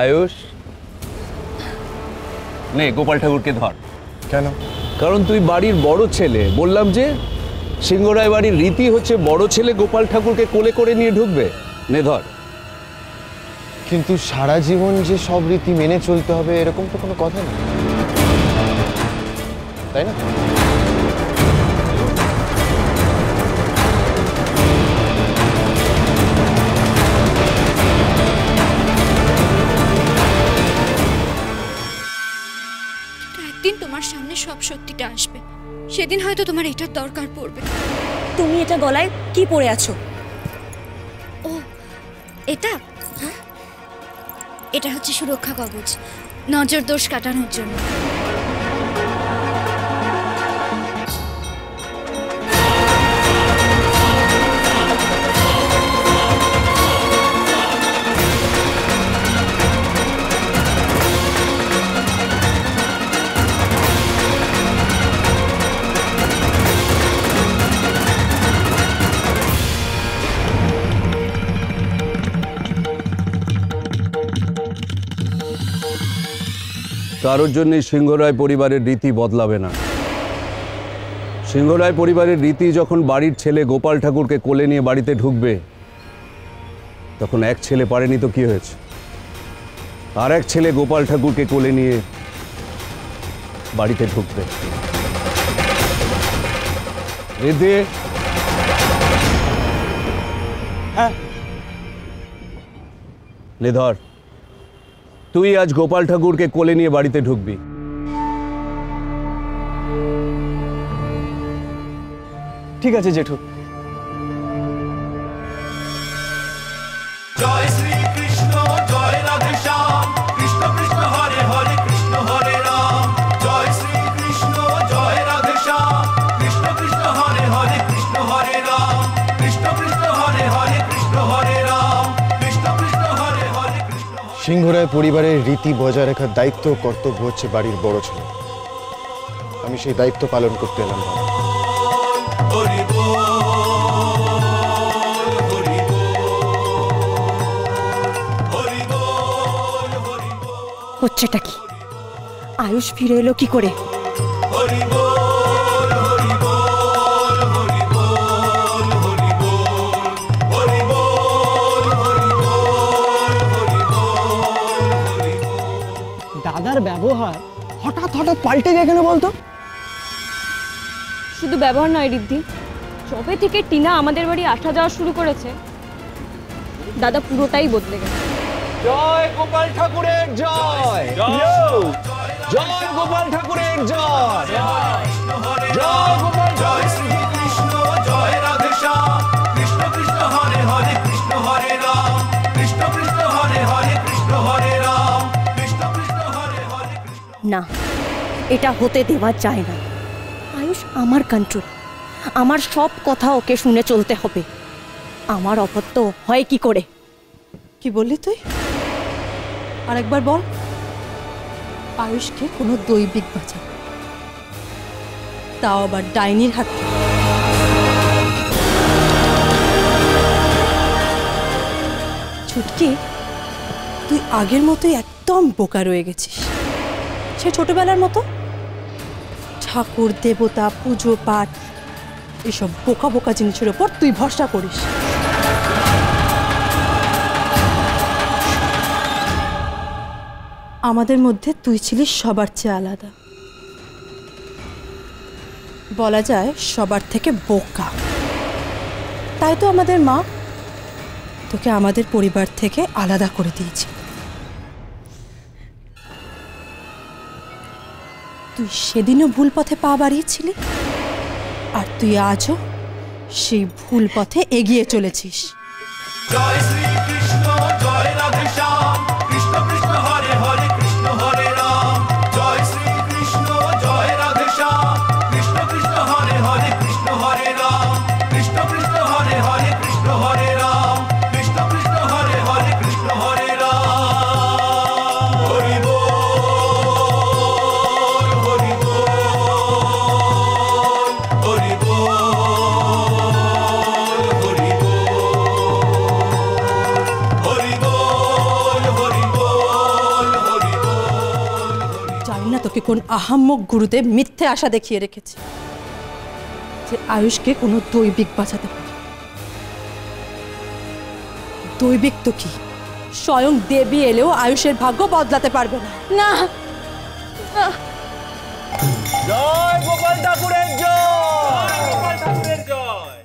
আয়ুষ নে গোপাল ঠাকুরকে ধর। কেন? কারণ তুই বাড়ির বড় ছেলে। বললাম যে সিংহরায় বাড়ির রীতি হচ্ছে বড় ছেলে গোপাল ঠাকুরকে কোলে করে নিয়ে ঢুকবে। নে ধর। কিন্তু সারা জীবন যে সব রীতি মেনে চলতে হবে এরকম তো কোনো কথা নেই, তাই না? একদিন তোমার সামনে সব সত্যিটা আসবে, সেদিন হয়তো তোমার এটার দরকার পড়বে। তুমি এটা গলায় কি পরে আছো? ও এটা, হ্যাঁ এটা হচ্ছে সুরক্ষা কবচ, নজর দোষ কাটানোর জন্য। কারোর জন্য সিংহরায় পরিবারের রীতি বদলাবে না। সিংহরায় পরিবারের রীতি যখন বাড়ির ছেলে গোপাল ঠাকুরকে কোলে নিয়ে বাড়িতে ঢুকবে, তখন এক ছেলে পারেনি তো কি হয়েছে, আর এক ছেলে গোপাল ঠাকুরকে কোলে নিয়ে বাড়িতে ঢুকবে। রিদ্ধি, হ্যাঁ নে ধর। তুই আজ গোপাল ঠাকুরকে কোলে নিয়ে বাড়িতে ঢুকবি। ঠিক আছে জেঠু। জয় শ্রী কৃষ্ণ জয় রাধে শ্যাম, কৃষ্ণ কৃষ্ণ হরে হরে কৃষ্ণ হরে রাম। জয় শ্রী কৃষ্ণ জয় রাধে শ্যাম, কৃষ্ণ কৃষ্ণ হরে হরে কৃষ্ণ হরে রাম। কৃষ্ণ কৃষ্ণ হরে হরে কৃষ্ণ হরে রাম। কৃষ্ণ কৃষ্ণ হরে হরে কৃষ্ণ। সিংহরায় পরিবারের রীতি বজায় রাখার দায়িত্ব কর্তব্য হচ্ছে বাড়ির বড় ছেলে। আমি সেই দায়িত্ব পালন করতে এলাম। হরি বল হরি বল হরি বল হরি বল। হচ্ছেটা কি? আয়ুষ ফিরে এলো কি করে? হরি বল হরি বল হরি বল হরি বল হরি বল হরি বল হরি বল। দাদার ব্যবহার হঠাৎ হঠাৎ পাল্টে গিয়ে কেন বলতো? শুধু ব্যবহার নয় রিদ্ধি, যবে থেকে টিনা আমাদের বাড়ি আসা যাওয়া শুরু করেছে দাদা পুরোটাই বদলে গেছে। জয় গোপাল ঠাকুরের জয়, জয় গোপাল ঠাকুরের জয়, জয় গোপাল। জয় শ্রী কৃষ্ণ জয় রাধে শ্যাম, কৃষ্ণ কৃষ্ণ হরে হরে কৃষ্ণ হরে রাম। কৃষ্ণ কৃষ্ণ হরে হরে কৃষ্ণ হরে রাম। কৃষ্ণ কৃষ্ণ হরে হরে কৃষ্ণ। না, এটা হতে দেওয়া যায় না। আয়ুষ আমার কন্ট্রোল, আমার সব কথা ওকে শুনে চলতে হবে। আমার অপত্য হয় কি করে? কি বললি তুই? আরেকবার বল। আয়ুষকে কোনো দৈবিক বাঁচা, তাও আবার ডাইনির হাত থেকে। ছুটকি, তুই আগের মতোই একদম বোকা রয়ে গেছিস। সে ছোটবেলার মতো ঠাকুর দেবতা পুজো পাঠ এসব বোকা বোকা জিনিসের ওপর তুই ভরসা করিস। আমাদের মধ্যে তুই ছিলিস সবার চেয়ে আলাদা, বলা যায় সবার থেকে বোকা। তাই তো আমাদের মা তোকে আমাদের পরিবার থেকে আলাদা করে দিয়েছে। তুই সেদিনও ভুল পথে পা বাড়িয়েছিলি, আর তুই আজও সেই ভুল পথে এগিয়ে চলেছিস। জয় শ্রী কৃষ্ণ জয় রাধে শ্যাম, কৃষ্ণ কৃষ্ণ হরে হরে কৃষ্ণ হরে রাম। জয় শ্রী কৃষ্ণ জয় রাধে শ্যাম, কৃষ্ণ কৃষ্ণ হরে হরে কৃষ্ণ হরে রাম। কৃষ্ণ কৃষ্ণ হরে হরে কৃষ্ণ হরে রাম। কৃষ্ণ কৃষ্ণ হরে হরে কৃষ্ণ হরে রাম। হরি বল হরি বল হরি বল হরি বল। কোন আহাম্মক গুরুদেব মিথ্যে আশা দেখিয়ে রেখেছে যে আয়ুষকে কোনো দৈবিক বাঁচাতে পারে। দৈবিক তো কি, স্বয়ং দেবী এলেও আয়ুষের ভাগ্য বদলাতে পারবে না। না, জয় গোপাল ঠাকুরের জয়, গোপাল ঠাকুরের জয়।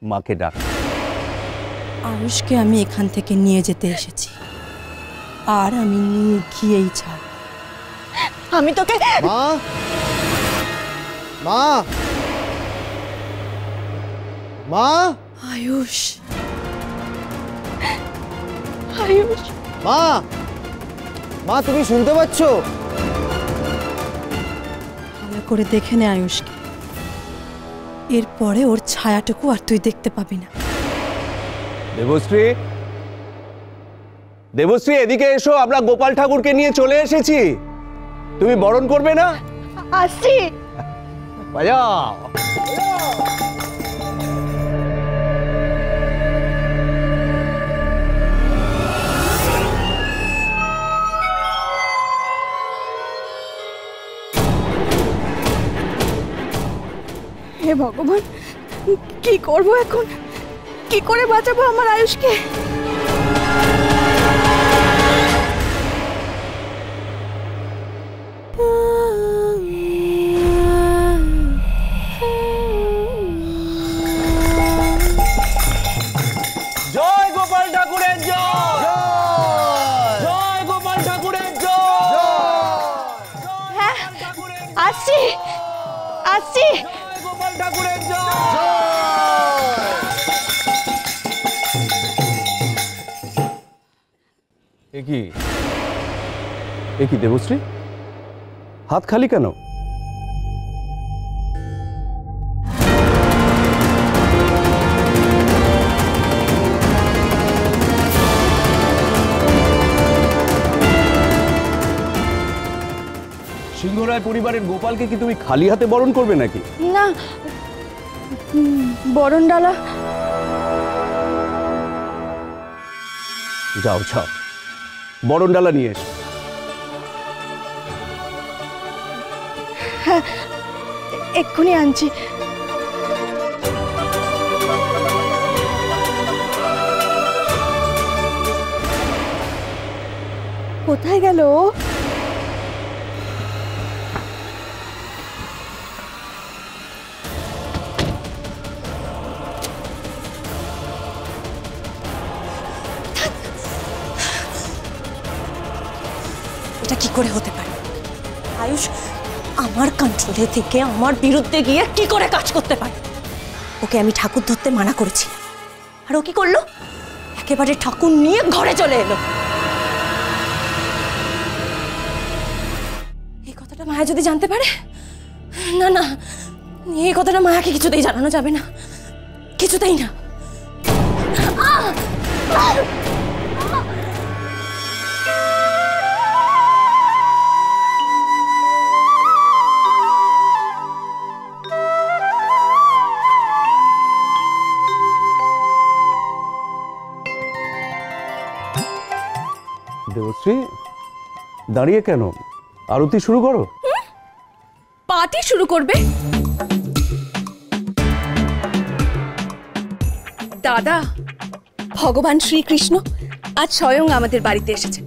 মাকে ডাক। আয়ুষকে আমি এখান থেকে নিয়ে যেতে এসেছি, আর আমি নিয়ে গিয়েই ছাড়। আমি তোকে মা, মা, মা, আয়ুষ, আয়ুষ, মা, মা, তুমি শুনতে পাচ্ছ? ভালো করে দেখে নে আয়ুষকে, এরপরে ওর ছায়াটুকু আর তুই দেখতে পাবি না। দেবশ্রী, দেবশ্রী এদিকে এসো, আমরা গোপাল ঠাকুরকে নিয়ে চলে এসেছি। তুমি বরণ করবে না? আসছি। বাজাও। হে ভগবান, কি করব এখন? কি করে বাঁচাবো আমার আয়ুষকে? জয় গোপাল ঠাকুরের জয়, জয় গোপাল ঠাকুরের জয়। হ্যাঁ, আসছি, আসছি। গোপাল ঠাকুরের জয়। এ কি দেবশ্রী, হাত খালি কেন? সিংহরায় পরিবারের গোপালকে কি তুমি খালি হাতে বরণ করবে নাকি? না, বরণ ডালা। যাও যাও, বরণ ডালা নিয়ে এসো। এক্ষুনি আনছি। কোথায় গেল? এটা কি করে হতে পারে? আয়ুষ আমার কন্ট্রোলে থেকে আমার বিরুদ্ধে গিয়ে কি করে কাজ করতে পারে? ওকে আমি ঠাকুর ধরতে মানা করেছি, আর ও কি করলো? একেবারে ঠাকুর নিয়ে ঘরে চলে এলো। এই কথাটা মায়া যদি জানতে পারে, না না, এই কথাটা মায়াকে কিছুতেই জানানো যাবে না, কিছুতেই না। দেবশ্রী, দাঁড়িয়ে কেন? আরতি শুরু করো। পার্টি শুরু করবে? দাদা, ভগবান শ্রীকৃষ্ণ আজ স্বয়ং আমাদের বাড়িতে এসেছে।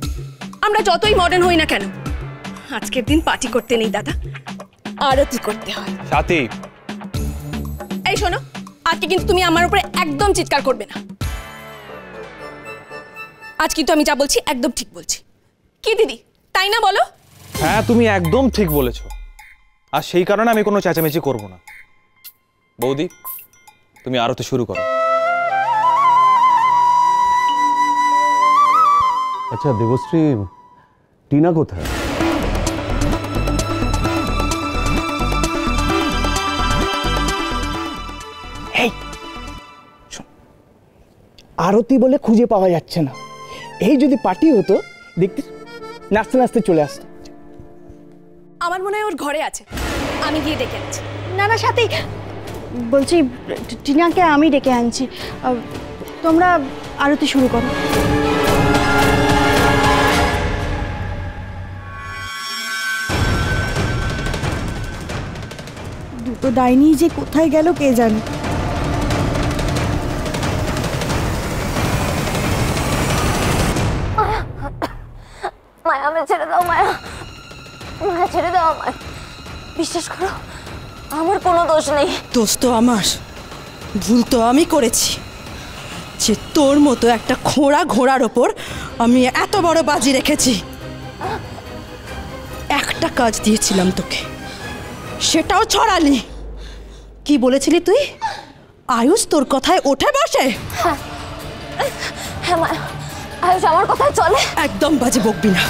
আমরা যতই মডার্ন হই না কেন, আজকের দিন পার্টি করতে নেই দাদা, আরতি করতে হয়। সাথী, এই শোনো, আজকে কিন্তু তুমি আমার উপরে একদম চিৎকার করবে না। আজ কিন্তু আমি যা বলছি একদম ঠিক বলছি। কি দিদি, তাই না বলো? হ্যাঁ তুমি একদম ঠিক বলেছো, আর সেই কারণে আমি কোনো চেঁচামেচি করব না। বৌদি, তুমি আরতি শুরু করো। আচ্ছা দেবশ্রী, টিনা কোথায়? আরতি বলে খুঁজে পাওয়া যাচ্ছে না। এই যদি পার্টি হতো, দেখতে নাচতে নাচতে চলে আসতো। আমার মনে হয় ওর ঘরে আছে, আমি গিয়ে ডেকে আনছি। না না সাথী, বলছি টিনাকে আমি ডেকে আনছি। তোমরা আরতি শুরু করো। ডাইনি যে কোথায় গেল কে জানে। মায়া, আমায় ছেড়ে দাও মায়া, মায়া ছেড়ে দাও আমায়। বিশ্বাস করো, আমার কোনো দোষ নেই। দোষ তো আমার, ভুল তো আমি করেছি যে তোর মতো একটা খোঁড়া ঘোড়ার ওপর আমি এত বড় বাজি রেখেছি। একটা কাজ দিয়েছিলাম তোকে, সেটাও ছড়ালি। কি বলেছিলি তুই? আয়ুষ তোর কথায় ওঠে বসে? হ্যাঁ মায়া, আয়ুষ আমার কথায় চলে। একদম বাজে বকবি না।